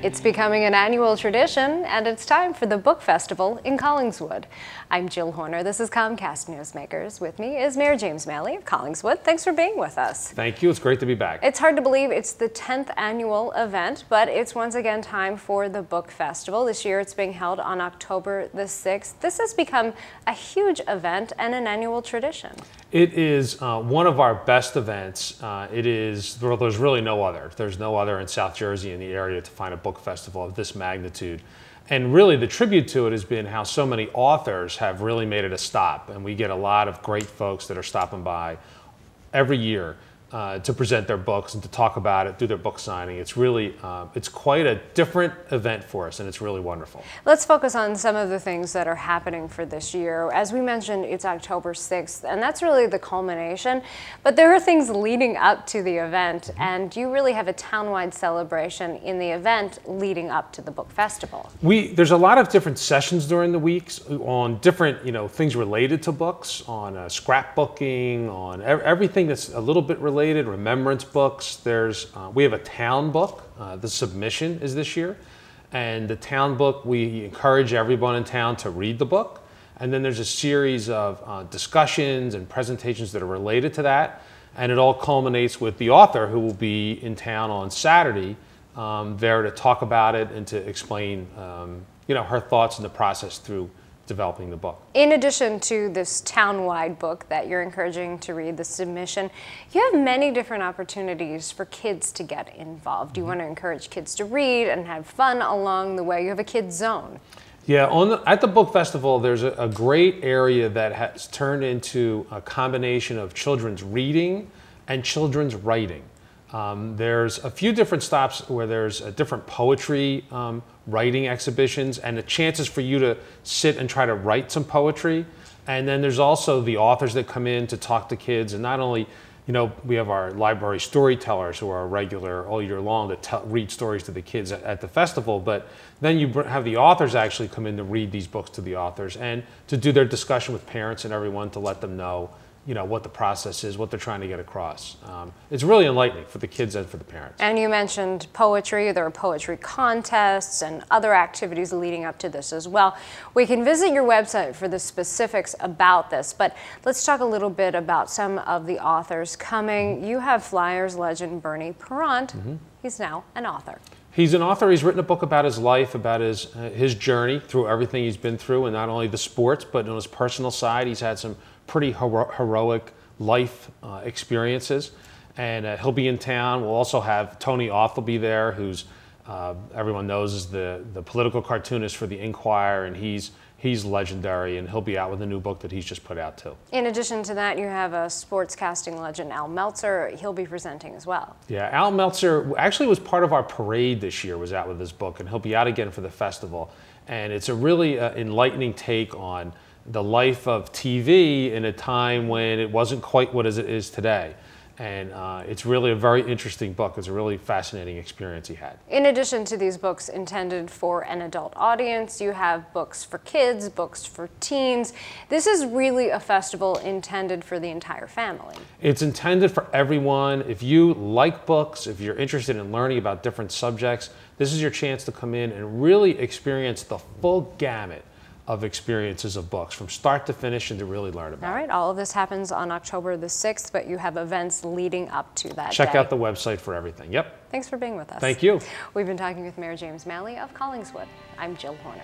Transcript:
It's becoming an annual tradition, and it's time for the Book Festival in Collingswood. I'm Jill Horner. This is Comcast Newsmakers. With me is Mayor James Maley of Collingswood. Thanks for being with us. Thank you. It's great to be back. It's hard to believe it's the 10th annual event, but it's once again time for the Book Festival. This year it's being held on October the 6th. This has become a huge event and an annual tradition. It is one of our best events. There's really no other. There's no other in South Jersey in the area to find a book festival of this magnitude. And really the tribute to it has been how so many authors have really made it a stop. And we get a lot of great folks that are stopping by every year to present their books and to talk about it, do their book signing. It's really, it's quite a different event for us, and it's really wonderful. Let's focus on some of the things that are happening for this year. As we mentioned, it's October 6th, and that's really the culmination. But there are things leading up to the event, and you really have a townwide celebration in the event leading up to the book festival. There's a lot of different sessions during the weeks on different, things related to books, on scrapbooking, on everything that's a little bit related. Remembrance books. We have a town book. The submission is this year, and the town book, we encourage everyone in town to read the book. And then there's a series of discussions and presentations that are related to that, and it all culminates with the author, who will be in town on Saturday, there to talk about it and to explain, her thoughts and the process through developing the book. In addition to this town-wide book that you're encouraging to read, the submission, you have many different opportunities for kids to get involved. You want to encourage kids to read and have fun along the way. You have a kids zone. Yeah, at the book festival, there's a great area that has turned into a combination of children's reading and children's writing. There's a few different stops where there's different poetry writing exhibitions and the chances for you to sit and try to write some poetry. And then there's also the authors that come in to talk to kids. And not only, we have our library storytellers who are regular all year long to read stories to the kids at the festival, but then you have the authors actually come in to read these books to the authors and to do their discussion with parents and everyone to let them know what the process is, what they're trying to get across. It's really enlightening for the kids and for the parents. And you mentioned poetry. There are poetry contests and other activities leading up to this as well. We can visit your website for the specifics about this, but let's talk a little bit about some of the authors coming. You have Flyers legend Bernie Perrant. He's now an author. He's an author. He's written a book about his life, about his journey through everything he's been through, and not only the sports, but on his personal side, he's had some pretty heroic life experiences. And he'll be in town. We'll also have Tony Auth will be there, who's everyone knows is the political cartoonist for the Inquirer, and he's legendary, and he'll be out with a new book that he's just put out too. In addition to that, you have a sportscasting legend, Al Meltzer. He'll be presenting as well. Yeah, Al Meltzer actually was part of our parade this year, was out with his book, and he'll be out again for the festival. And it's a really enlightening take on the life of TV in a time when it wasn't quite what it is today. And it's really a very interesting book. It's a really fascinating experience he had. In addition to these books intended for an adult audience, you have books for kids, books for teens. This is really a festival intended for the entire family. It's intended for everyone. If you like books, if you're interested in learning about different subjects, this is your chance to come in and really experience the full gamut of experiences of books from start to finish and to really learn about it. All right, all of this happens on October the 6th, but you have events leading up to that Check day. out the website for everything. Yep. Thanks for being with us. Thank you. We've been talking with Mayor James Maley of Collingswood. I'm Jill Horner.